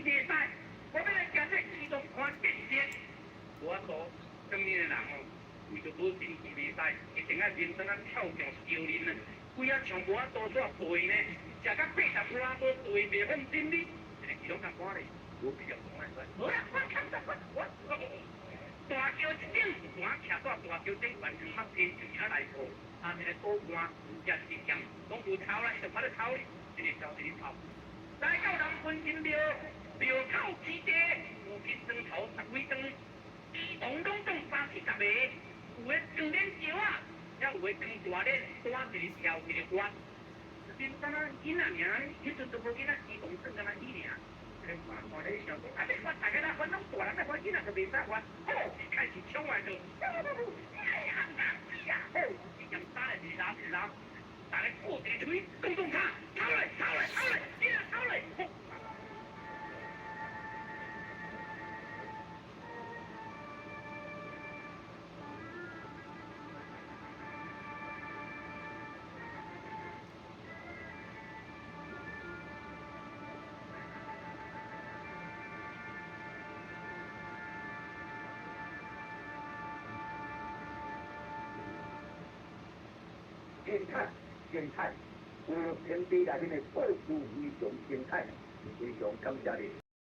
地赛，我要来行这移动看建设。我所什么的人哦，为着保证地地赛，一定要认真啊跳上少林啊！规啊上无啊多煞背呢，食到80碗无背袂放心哩，这个移动较赶咧，我比较讲来说，好啦，我看得我。大桥一顶有单徛在大桥顶，完全冇天就而来过，啊，这个保官也是强，拢有头啦，就把你头，一日头一日头。来到人分金庙，庙口之地，有金砖头10几张，鸡同拢总30-40个，有诶装脸椒啊，也有诶装大脸，大一日跳一日弯。真敢若囡仔尔，迄阵都无囡仔鸡同装敢若伊尔。看咧想讲，啊！你看大家那翻拢大人，那翻囡仔就袂使翻，好，开始冲来就，哎呀，哪呀，好，一样打来一拉，大家过地锤，公众卡，抄来，囡仔抄来，好。精彩，天地内面的宝珠非常精彩，非常感谢你。